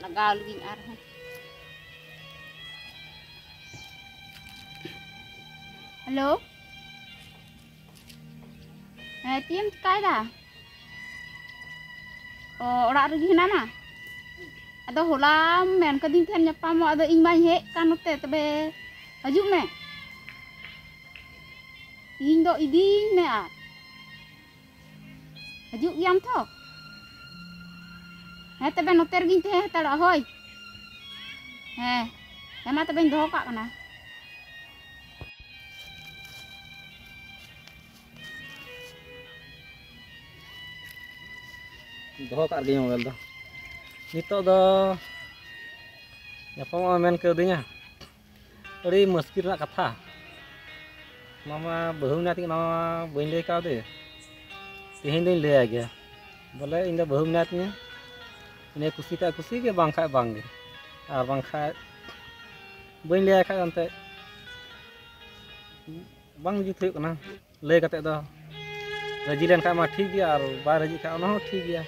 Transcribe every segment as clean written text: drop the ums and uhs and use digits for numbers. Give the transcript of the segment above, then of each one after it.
Lagal lagi arah. Halo. Tiêm cái dah. Orang lagi nama. Ada holam men kadin ten nyapa mo ada ing mai he kan note tebe hajuk me. Ing do iding me a. Hajuk yam tho. Tebe note lagi teh tara hoy. Emang tebe doh kak kana. Doh kak lagi mobil dah. Nito do nyapa men ke dinya adi muskil nak kata mama bahu nanti mama bain lay kau deh tihin din lay aja boleh indah bahu nantinya ini kusi ke bangkai bang deh bangkai bain lay kai nanti bang jutu kena lay kata do rajilan kai mah ठीक गया और बाहर राजी kai ono ठीक गया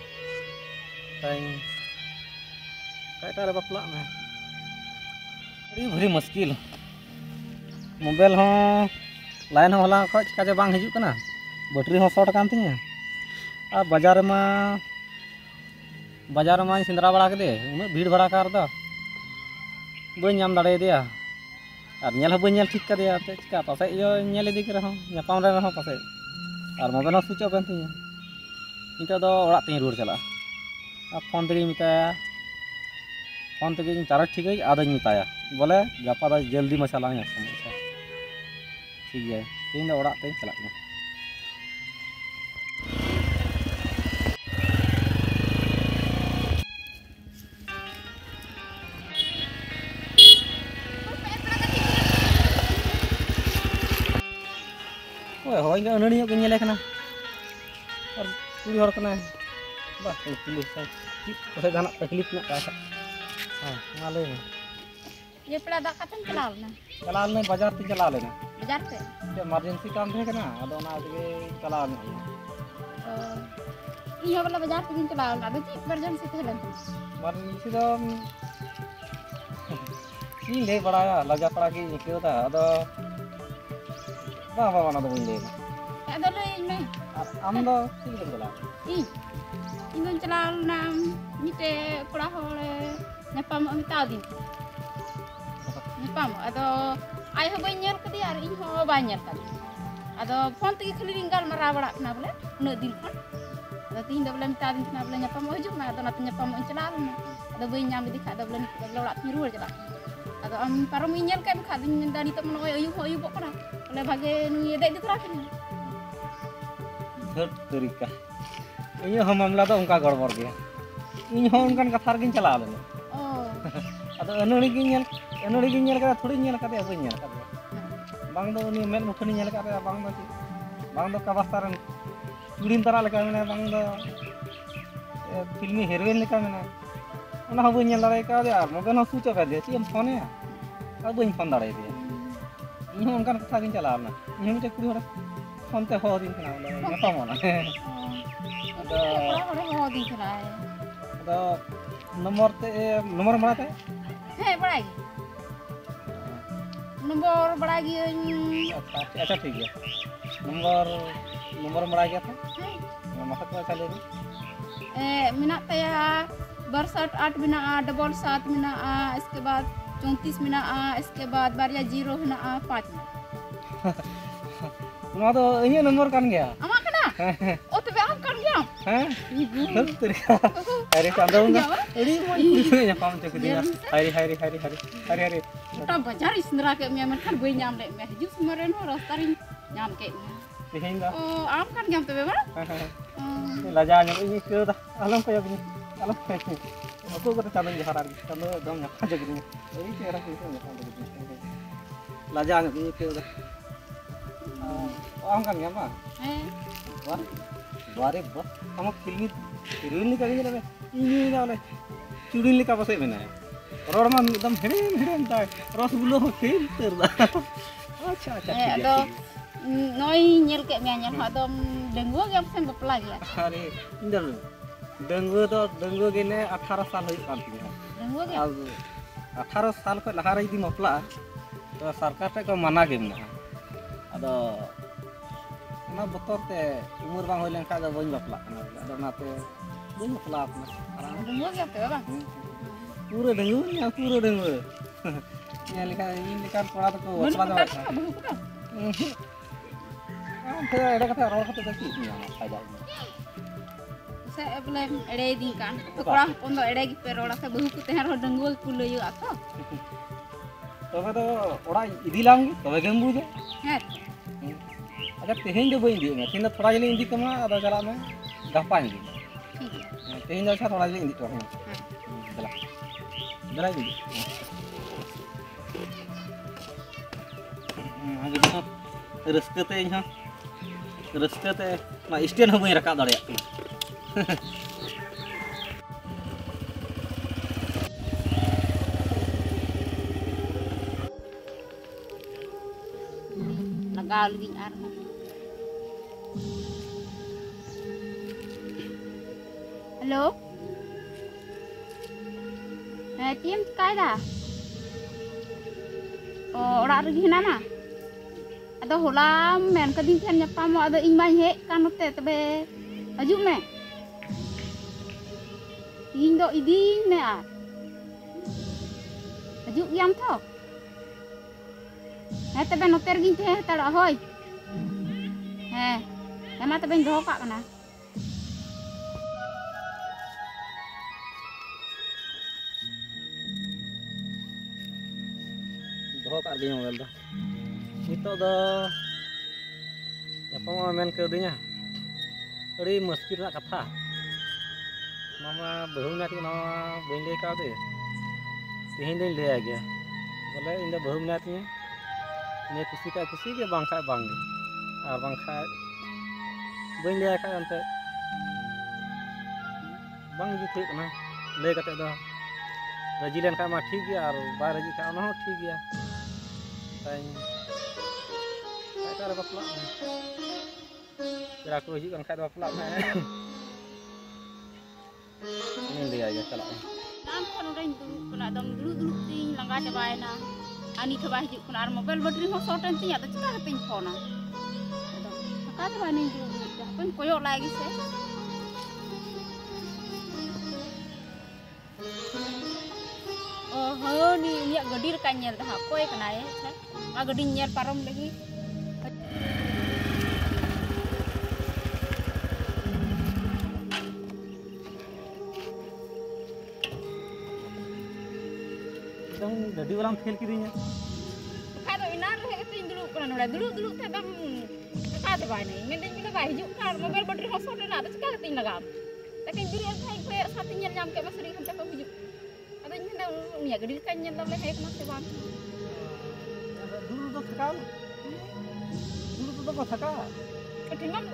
kain kayak ada baplak mah. Ini beri muskil. Mobil ho lain ho lah kok cika bang hijuk kena. Bateri ho short kan tinya. बाजार में सिंदरा बड़ा के उन्हें भीड़ भड़ा कर बम दाड़े दिया और नेल हो बल ठीक कर चिका पासे नेल इदी रहा नापाम रहा पासे और मोबाइल स्विच ऑफ तीन नित तीन रुआर चला फोन तक मताया फोन तक चार्ज ठीक है आदि मताया बोले गापा जल्दी में चला समस्या ठीक है तीन तीन चला hoi nggak nuri yuk kenyal kena और पूरी हर कना बस पुलिस है उसे जाना तकलीफ ना का हां माले में ये पड़ा दा कतन चलाल ना बाजार से चला लेना बाजार से इमरजेंसी काम थे कना अदो ना के चला ना इहो वाला बाजार से चलाल ना दो इमरजेंसी थे लन इमरजेंसी दो ई ले बड़ाया लगा पड़ा की क्यों था अदो बाबा वाला तो बोले ada le me am do sing bela in chalaw na mite kura hole nyapa mo mita din nyapa mo ado ai ho bain nyel kadi ar in ho ba nyel kadi ado phone tegi khali ringgal mara bada na bole no din phone ado tin da bole mita din na bole nyapa mo hujung na ado na nyapa mo chalaw na ado bain nyam di kha da bole ora tiru jala ado am parom nyel kai kha din dani to mo ayu bokora bole bhage nu ye dek dikra kini तरीका इन मामला तो उनका गड़बड़ गया इन उनकान कथा रगिन चला लेना अदो अनड़ी गिन थोड़ी नेल काते बई नेल काते बांग दो उनी मेल मुखनी नेल काते बांग दो कबास्तारन चुड़ीन तारा लेका मेने बांग दो फिल्मी हीरोइन लेका मेने ओना हो बई नेल दाड़े का दे आर मोबाइल स्विच ऑफ दे ची हम फोन है आ बई फोन दाड़े दे इन उनकान कथा गिन चला लेना इन मिटे कुड़ी हर फोन ते हो दिन ना nyapa mana ada ho din kena ada nomor mana teh बड़ा nomor बड़ा अच्छा ठीक है nomor बड़ा गया था masa ko chale minat taya barsat 8 mina 77 mina इसके बाद 34 mina इसके बाद बारिया 0 mina 5 ना तो ini nomor kan gया amak kena oh tebe am kan gया हैं तरीका अरे चांदोंगा ini mau kulinya pam cek dia hari ta bajar isndra ke me man kan boy nyam le me hiju semaren ho rastarin nyam ke sehingga oh am kan gam tebe ba laja nyam ini ke dah alam kayak gini alam kayak gini aku kata candong jaharan candong dong nyam aja gini ini cara itu laja nyam ini ke dah am kan gam ah wah बारे बस हम फिल्मी heroine लिखा गया ना ini ना वाले चुड़ीन लिखा बस में ना रोड में एकदम हेड़ेम ता रसगुल्ला खेल तरदा अच्छा ado noi nyel ke me nyel adom denggo gam sen bapla gya अरे इंदर दंगो गने 18 साल होई कान तिया डंगुआ गया अब 18 साल को लहारे यदि बापला तो सरकार टे को मना गे मेना अदो ना बतर ते उम्र बांग होय लेन का दो बइन बापला अदो नाते बइन बापला अपना डंगुआ गया पे बाबा पूरा डंगुआ ये लिखा इन लिखा पड़ा तो बापला दो बहु का ते एडा कथा रोड कथा की फायदा से बोले एड़े दी कान तो कोड़ा हपन दो एड़े की पे रोड़ा से बहु को तेहर हो डंगुआ को लयो आतो तबे तो ओड़ा इदी लांगे तबे गेम बुझे है अच्छा तेहें जो बइन दी में तीन थोड़ा जले इंदी कमा अदा चला में गपा इंदी ठीक है तेहें जो अच्छा थोड़ा जले इंदी तो चला चला इंदी आगे तो रस्कते यहाँ रस्कते मा स्टेन हो बइन रका दड़िया लगाव लगी आर हेलो टीम कायदा ओड़ा रगी हिनाना अदो होला मेन कदिन ठेन nyapam अदो इन माई हे कानोते तबे हजु में इन दो इदी में आ हजु याम थो हे तबे नोते रगी थे तड़ा होय हे एमा तबे दोहो का कना दोहो का गे मोबाइल दो नितो दो nyapam men ke dinya अड़ी मुश्किल ना कथा मामा बहु ना ती नवा बइन ले का दे तेहें दिन ले आ गया बोले इन दो बहु ना ती ने खुशी का खुशी के बांखा बांगे और बांखा बइन ले का अंते बांग जी ठीक ना ले कते दो रजी लेन का मा ठीक गया और बा रजी का ना ठीक गया ताई का बापला तेरा को हिजू kan बापला में ini dia ya salah नाम kon udah itu kena dom dulu ting langga cabaina ani ke bahju kun ar mobil bateri ho soten ting atau cika ting phone ka ta bani ju pun koyok lagi se oh ni ni gadi rekan nyel dah koy kena ya gadi nyel parom lagi गड्डी वाला खेल की दिया खादो इनार रहे तो इन दुलुक कना नोड़ा दुलुक थे दम खादो बाय नहीं मैं दिन में बाय हिजू कार मोबाइल बैटरी हो सोटे ना तो चिका कतिन लगाम लेकिन बिरी थाई पे साथ nyel nyam के masri हम तक हिजू अदो इन दा उनिया गडी का nyel दम ले हेक ना से बान दूर तो थका कठिन मम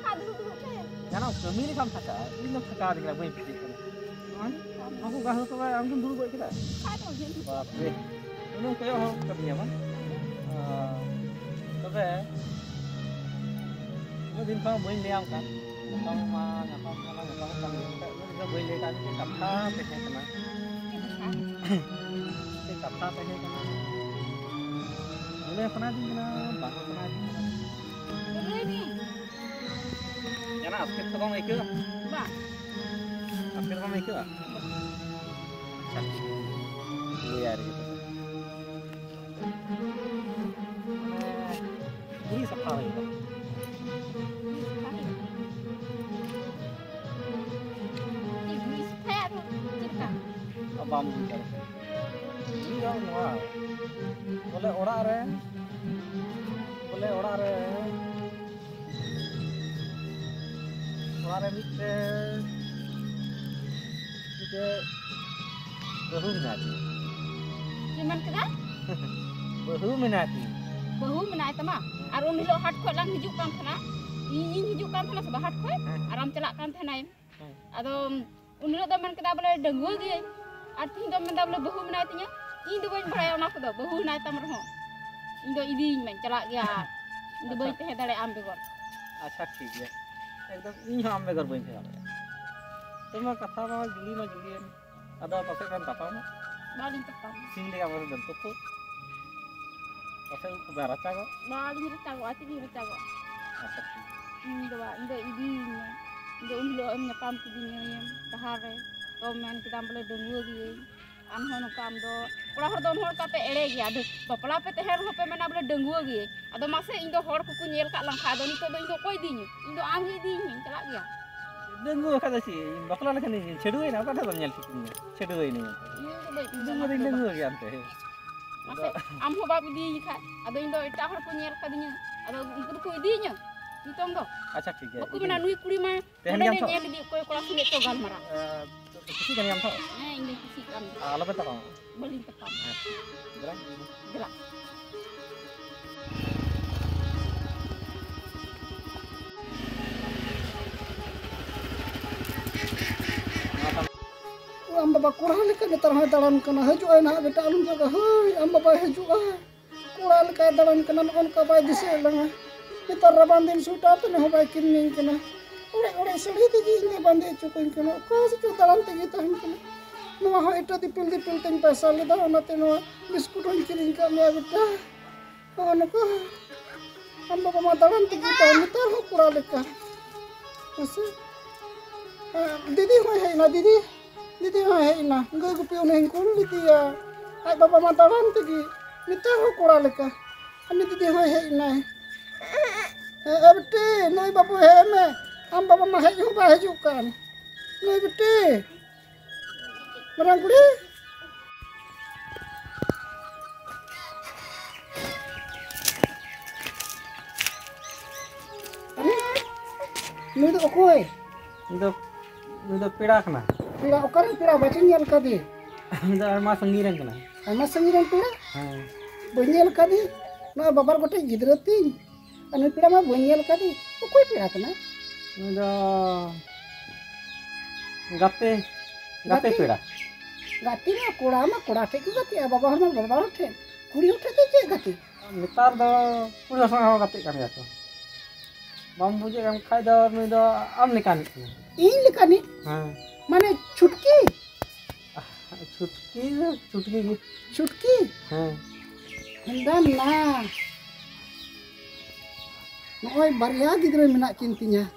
का दुलुक थे जाना कमी नहीं काम थका इन थका दिखला बई पिटी aku gak tahu kalau anggun dulu buat kita. Bapak, ini kayak orang kerja mana? Tapi, itu दिन kalau boleh liang kan, kalau mana kalau kita boleh lihat kan kita kata tehnya kena, kita kata tehnya kena. Boleh pernah di mana, baru pernah di mana. Boleh ni. Jangan aspek tu kamu ikut. Bah. Aspek kamu ikut. Liar gitu. Ini sekali itu. Ini saya tu cerita. Abang bicara. Ini yang wow. Boleh orang re. Orang re mitte. Bahu menati. Cuman kena? Bahu menati. Bahu menati mah. Arun hilo hat kau lang hijuk kan thana. Ini hijuk kan thana sebab hat kau. Aram celak kan thana ini. Ado unilo dah man kena boleh dengu dia. Arti dah man dah boleh bahu menatinya. Ini tu boleh beraya nak tu. Bahu menati tamar ho. Ini tu ini man celak dia. Ini boleh teh dari ambil kor. अच्छा ठीक है एकदम इन हम में कर बन तो मैं कथा में जुड़ी Ada pasal kan tapam, Baling tepam. sing dia baru bentuk tuh. Pasal kubaraca kok. Baling retago, ati di retago. Apa sih? Indo idinya. Indo ulo nyapam tidinya yang tahare. Tomen kita boleh dengu gi. Anhono kam do. Kula hor don hor kape ere gi adu. Bapala pe teher ho pe mena boleh dengu gi. Ado mase indo hor ku nyel kak lang khado ni to do indo koy dinya. Indo am gi dinya celak dia. Dengu kata sih, bakal lah kan ini ceduin apa dah nyel sikitnya, ceduin ini. Indo baik Dengu ya ante. mase am ho bab di kak. Ado indo ita hor ku nyel kadinya. Ado indo ku dinya. Nitong do. Acha ठीक है. Aku mena nui kuri ma. Tehen Udah yang to. nyel di koy kula sune to gal mara. Kisi kan yang to. Indo kisi kan. Ala beta kau. Baling tepam. Gerak. Gelak. am baba kurang lekat di tanah dalam kena haju ay nak beta alun jaga hai am baba haju ay kurang lekat dalam kena on ka bai dise langa beta rabandin suta tu ne hobai kinning kena ore suri ti ini bande cukuin kena ka su dalam tegi tahan kena no ha eta dipil teng pesa le da onate no biskut on kiring ka me beta ono ko am baba ma dalam tegi tahan beta ho kurang lekat masa didi ho hai na didi hai na enggak gupi uneng kun didi ya ai baba mataran tegi nita ho kura leka ani didi hai na bete noi babu he me am baba ma haju ba hajukan noi bete marang kuri noi do koi Itu pira kena. pira okar pira bacin nyal kadi Itu mas senggiran kena. ama sangiran pira banyel kadi na babar gote gidra tin anu pira ma banyel kadi okoi pira kana Itu gape pira. gati ma kura te ku gati baba ma baba te kuri utte te je gati Netar do pura sang gape kan ya tuh. Bam buje kan khai do nu do am nikan. in likani mane chutki chutki hendan na noi barya gidra menak kintinya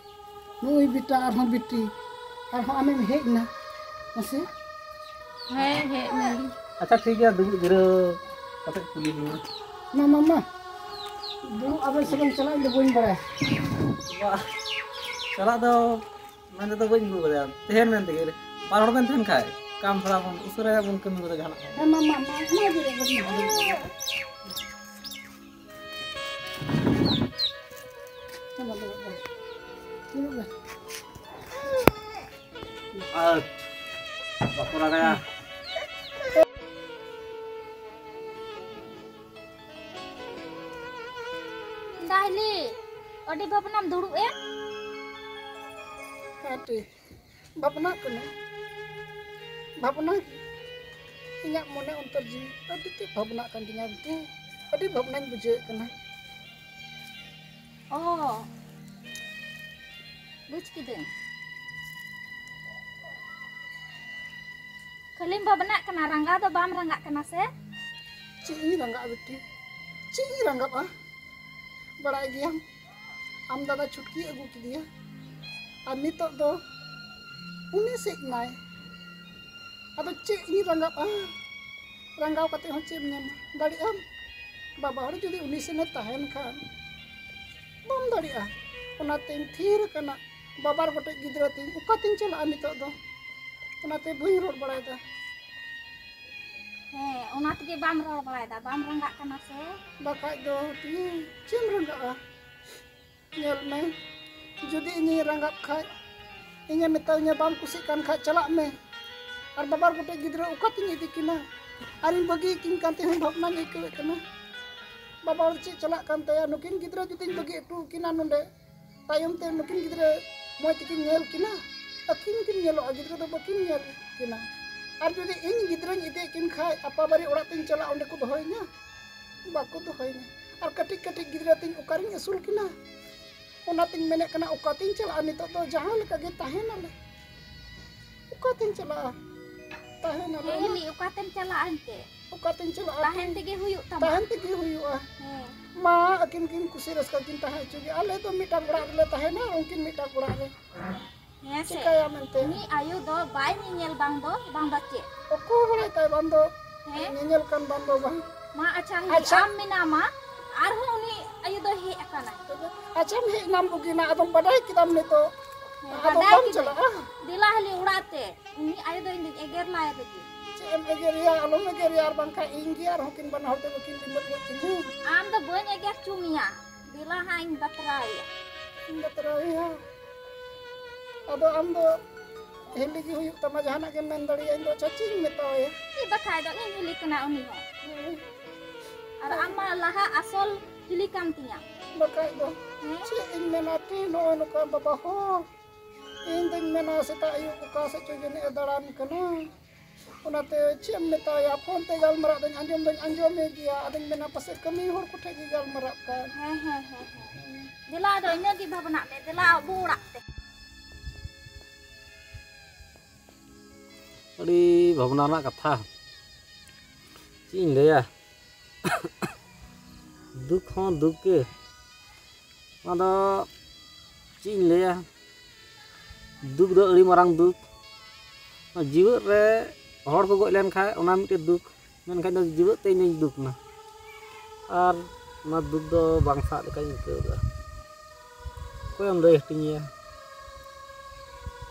noi bita arhon biti arhon amem hej na mase He nali. Acha ठीक है dulu jero kata kuli dulu. mama dulu abang sebelum salah dia boin bara Wah. Salah do mana do bain gua ya. Tehen men tege. Paror ben tehen khai. Kam thora bon usura bon kami ko jahana. mama dia boin Ah. Bakura kaya. Dahli, odi bapak duduk ya? hati bapna kena bapna inyak mone untuk ji adi te bapna kan dinya bete adi bapna buje kena Oh, buj kideng. Kalim bapak kena rangga atau bam rangga kena se? ci rangga bete ci rangga bada giam am dada chutki agu kidia ar nitok do uni sik nai ado ci ini rangga ranggau kate ho ci menyam dari am baba hor jodi uni sene tahen kan bam dari ona ting thir kana babar gote gidra ting ukating chala nitok do ona te bui rod barai da He, una tegi bam rol balai da bam rangga kena se? bakal do ti cim rangga nyel me jodi ini ranggap khai inya metaunya bam kusikan khai celak me ar babar gote gidra ukating idikina arin bagi kin kante hum bapna ngai ke kana babar ci celak kante nukin gidra jutin bagi tu kina nonde tayum te nukin gidra moi tikin nyel kina akin kin nyelo gidra do bakin nyel kina ar jodi ing gidra idikin khai apa bari orak tin celak onde ku dohoinya baku dohoinya ar katik gidra tin ukaring asul kina onating menek kena ukating celak nitok do jangan leka ge tahen ale ukating celak tahan ada Heli ukaten calaan te. ukatin cila Tahan tege huyuk tama. tahan tegi huyua ma akin kusi raska kin tahan cugi ale to mita kurak le tahan na mungkin mita kurak le Ya se. cika ya mente Ni ayu do bai nyel bang bace. oku boleh tay bando He. nyenyelkan bando bang Ma acang Acang. am minama. Arho ni ayu do he akana. acam he nam bugina adong badai kitam nito adong Badai bam kita. cila Dila heli urate. Ni ayu do indi eger la tege. cem egeria alom egeria bang ka inggiar mungkin ban horte mungkin timbul kinju Am do boy eger cumia. Dila haing batrai. inda teraya ado amdo heli gi huyuk tama jahana ke mendari indo cacing metau ya Iba kai do ni heli kena uni ho. Ar amma laha asol heli kantinya. bakai do He. Cing menati no ka babaho inding mena seta ayu ka sa cujuni edaran kana unate cem meta ya phone te gal marak dan anjom media ading mena pase kami hor ko te gal marak kan He. Dila do nya di babana te dila burak te. ᱟᱹᱰᱤ ᱵᱷᱟᱵᱽᱱᱟ ᱨᱮᱱᱟᱜ ᱠᱟᱛᱷᱟ ᱪᱮᱫ ᱤᱧ ᱞᱟᱹᱭᱟ ᱫᱩᱠ ᱦᱚᱸ ᱫᱩᱠ ᱜᱮ ᱚᱱᱟ ᱫᱚ ᱪᱮᱫ ᱤᱧ ᱞᱟᱹᱭᱟ ᱫᱩᱠ ᱫᱚ ᱟᱹᱰᱤ ᱢᱟᱨᱟᱝ ᱫᱩᱠ ᱡᱤᱣᱮᱫ ᱨᱮ ᱦᱚᱲ ᱠᱚ ᱜᱚᱡ ᱞᱮᱱᱠᱷᱟᱱ ᱚᱱᱟ ᱢᱤᱫᱴᱮᱱ ᱫᱩᱠ ᱢᱮᱱᱠᱷᱟᱱ ᱫᱚ ᱡᱤᱣᱮᱫ ᱛᱮ ᱤᱧ ᱫᱩᱠ ᱱᱟ ᱟᱨ ᱚᱱᱟ ᱫᱩᱠ ᱫᱚ ᱵᱟᱝ ᱥᱟᱵ ᱞᱮᱠᱟᱧ ᱟᱹᱭᱠᱟᱹᱣᱫᱟ ᱚᱠᱚᱭᱮᱢ ᱞᱟᱹᱭ ᱦᱟᱹᱴᱤᱧᱮᱭᱟ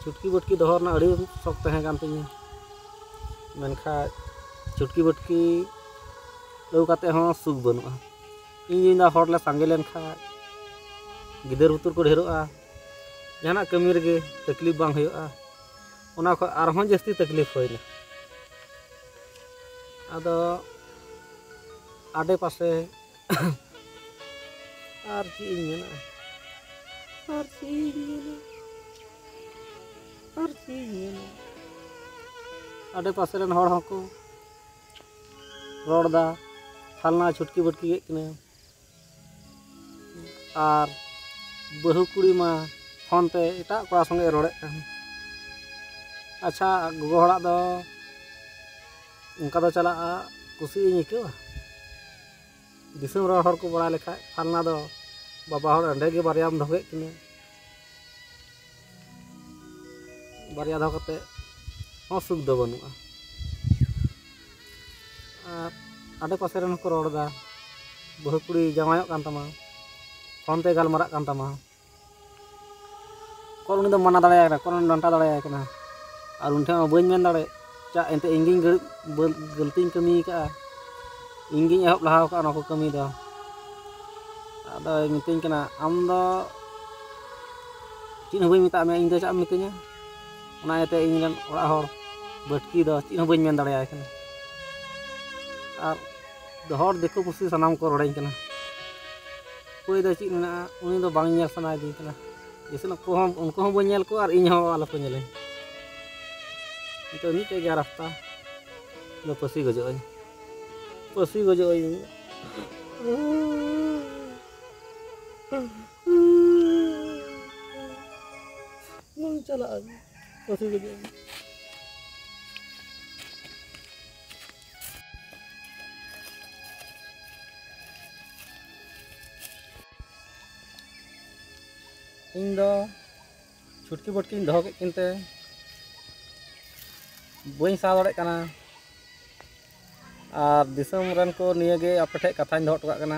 ᱪᱩᱴᱠᱤ ᱵᱩᱴᱠᱤ ᱫᱚᱦᱚ ᱨᱮᱱᱟᱜ ᱟᱹᱰᱤ ᱥᱚᱠ ᱛᱟᱦᱮᱸ ᱠᱟᱱ ᱛᱤᱧᱟᱹ ᱢᱮᱱᱠᱷᱟᱡ ᱪᱩᱴᱠᱤ ᱵᱩᱴᱠᱤ ᱟᱹᱜᱩ ᱠᱟᱛᱮ ᱦᱚᱸ ᱥᱩᱠ ᱵᱟᱹᱱᱩᱜᱼᱟ ᱤᱧ ᱫᱚ ᱦᱚᱲ ᱞᱮ ᱥᱟᱸᱜᱮ ᱞᱮᱱᱠᱷᱟᱡ ᱜᱤᱫᱟᱹᱨ ᱵᱩᱛᱩᱨ ᱠᱚ ᱰᱷᱮᱨᱚᱜᱼᱟ ᱡᱟᱦᱟᱱᱟᱜ ᱠᱟᱹᱢᱤ ᱨᱮᱜᱮ ᱛᱟᱠᱞᱤᱯ ᱵᱟᱝ ᱦᱩᱭᱩᱜᱼᱟ ᱚᱱᱟ ᱠᱷᱚᱡ ᱟᱨᱦᱚᱸ ᱡᱟᱹᱥᱛᱤ ᱛᱟᱠᱞᱤᱯ ᱦᱩᱭᱱᱟ ᱟᱫᱚ ᱟᱰᱮ ᱯᱟᱥᱮ ᱟᱨ ᱪᱮᱫ ᱤᱧ ᱢᱮᱱᱟ आडे पासे रन हर हको रोड़ा फालना छुटकी बटकी किने और बहु कुड़ी मा फोन ते एटा कोड़ा संगे रोड़े अच्छा गोगो हड़ा दो उनका दो चला कुसी निकवा दिसम रो हर को बड़ा लेखा फालना दो बाबा हड़ अंडे के बारियाम धोगे किने बारिया दो कते हाँ सुख दो बनुआ आडे पासे रन को रोड़ा बहु कुड़ी जमायों कान तमा फोन ते गालमाराग कान तमा कोन उनी दो मना दाड़े कोन डंटा दाड़े कना और उन ठें बइन मेन दाड़े चा एंते इंगिन गलतीन कमी का इंगिन एहब लहा का ना को कमी दो आदो मितिन कना आम दो चीन हबई मिता मे इन दो चा मितिnya ona ete इन रन ओड़ा हर बटकी दो चीन हबई मेन दाड़े कना और हर देखो पुसी सनाम को रोड़ाई कना कोई दो चीज मेना उनी दो बांग नेल सनाय दी कना जैसे उनको हम बनेल को और इन हो आलो को नेले तो नीचे गया रास्ता लो पसी गजोई मन चला पसी गजोई इन दो छुटकी बटकी दो के किनते बई सा दाड़े कना और दिसम रन को निये गे आपे ठे कथाñ दो टका कना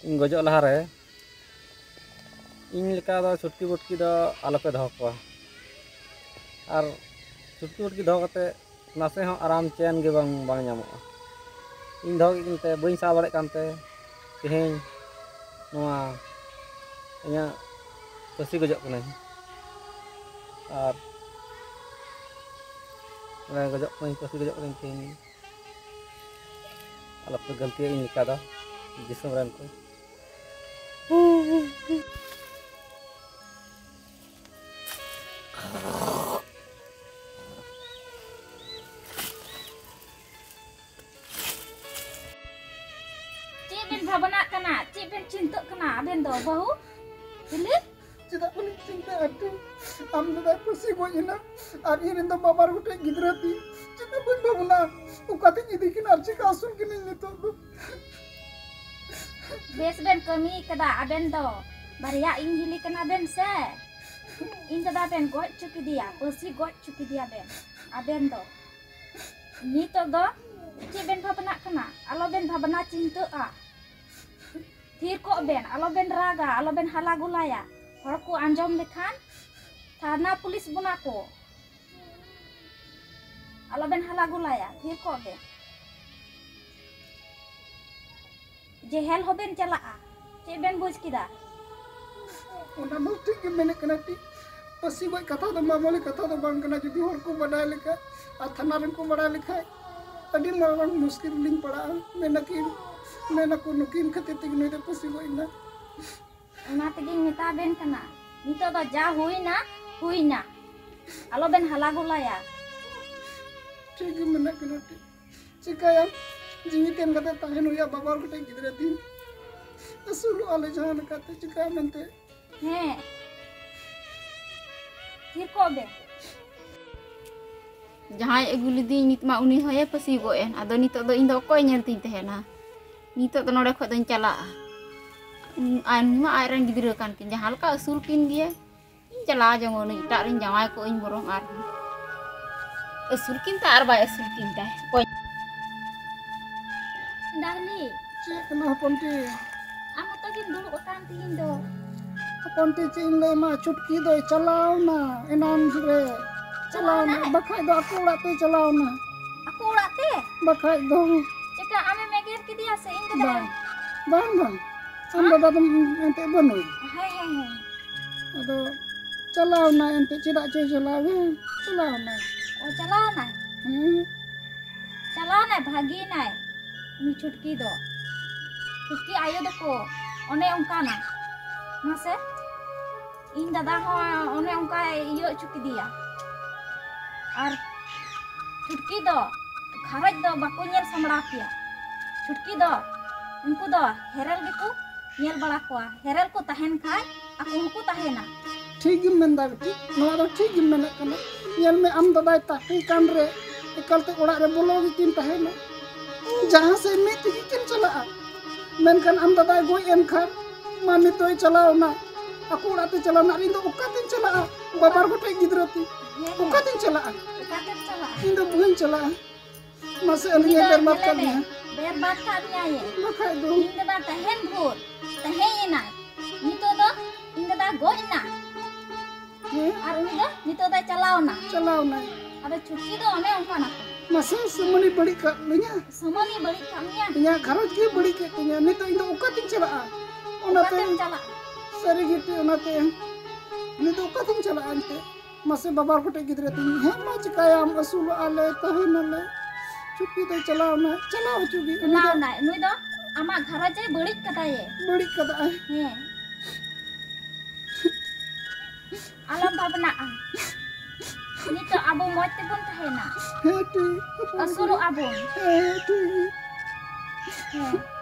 इन गजो लहा रे इन लेका दो छुटकी बटकी दो आलोपे दो को और छुटकी बटकी दो कते नासे हो आराम चैन गे बांग ᱧᱟᱢᱚᱜᱼᱟ इन दो के किनते बई सा दाड़े कानते तेहेñ नोआ इया पसी गजो कना और गजो पसी गजो कना तेहेñ आलोपे गलती इन लेका दो दिसम रन को Cik ben bhabana kana, cik ben cinta kana, ben do bahu. Hili Cita paling cinta ada. Am dadah pasti gua ina. Ar ini tuh babar gua gidra ti. Cita pun babuna. Ukati idikin arci kasun kini nito tuh. Bes ben kami kada aben do. Baria ing hili kena ben se. Ing kada ben got cuki dia. Pasti got cuki dia ben. Aben do. Nito do. Ci ben bhabana kena. Alo ben bhabana cinta a. Thir kok ben. Alo ben raga. Alo ben halagulaya. Hor ko anjom lekhan. Thana pulis bunako. Alo ben halagulaya. Thir kok ben. Jehel hoben chalaa. Cik ben buj kida. Ona mau ठीक मैंने कना T पसी कोई कथा तो मामूली कथा तो बंग कना जुदी हर को बड़ा लिखा अथना रन को बड़ा लिखा अडी मारवान मुश्किल लिंक पड़ा मैं ना को नुकिन खते तिग नहीं तो पसी कोई ना Ona tegi mita ben kana. Nito do ja hui na. Alo ben halagulaya. ठीक मैंने कना टी चिकाया जीवितन कते ताहेन हुया बाबार को गिदरे दिन असुल आले जान कते चिकाया मनते He. Thir kok ben. Jahai egu lidi nit ma uni hoye pasi goen. Ado nito do indo koy nyel tin tehena. Nito to nore khot don chala. An ma airan gidira kan kin jahal ka asul kin dia. Chala jango ni tak rin jawai ko in borong ar. Asul kin ta ar bai asul kin ta. Koy Dahli. cik kena ponti Amo to gin dulu utan tingin do. ponti cik le ma चुटकी दो चलाओ ना इनाम रे चलाओ ना बखाई दो aku उड़ाते चलाओ ना Aku urate. बखाई दो Cika ame meger ki dia se ing bang da. bang am dadah तुम ente बनो Hai. अदो चलाओ ना ente चिदा चे चलावे चलाओ ना Oh chala na. Chala na bhagi na. Ni chutki do. Chutki ayo do ko. One ongka na. Mase? In dada ho one ongka iyo chuki dia. Ar chutki do kharaj do bako nyel samra kia. Chutki do unku do herel gitu nyel bala ko. Herel ko tahen khai aku unku tahena. ठीक ही मन दा बेटी नवा दो ठीक ही मन कना यल में am दादा ताकी कान रे एकल ते ओड़ा रे बोलो किन ताहे ना जहां से मैं ती किन चला मेनकन am दादा गोई एन खार मानी तोय चलाओ ना aku ओड़ा ते चला ना इन दो ओका तीन चला बाबार गोटे गिदरती ओका तीन चला Kaget chala. इन दो बुन चला मसे अलिए बर्बाद कर दिया Berbat ka dia ye. बखाई दो Ing dada tahen bhur. Tahen ina. Nito do ing dada goi na. Ar uni do nito da chalao na. चलाओ ना Ada chutki do one ongka na. मसे समनी बड़ी कर लिया Samani balik kamiya. इया घरज की बड़ी के तिया नि तो इन दो ओका तीन चला ओनाते Kaget chala. सरी गिट्टी ओनाते नि तो ओका तीन चला अंते मसे बाबार कोटे गिदरे तीन है मा चिकाया हम असूल आले तहे नले चुपी तो चलाओ ना चलाओ चुगी Lao na. Nui do ama gharaje balik kata ye. बड़ी कदा है He. Alam bhabna. Nito abo moy te bun tahena. ठीक Asuru abun. है ठीक He.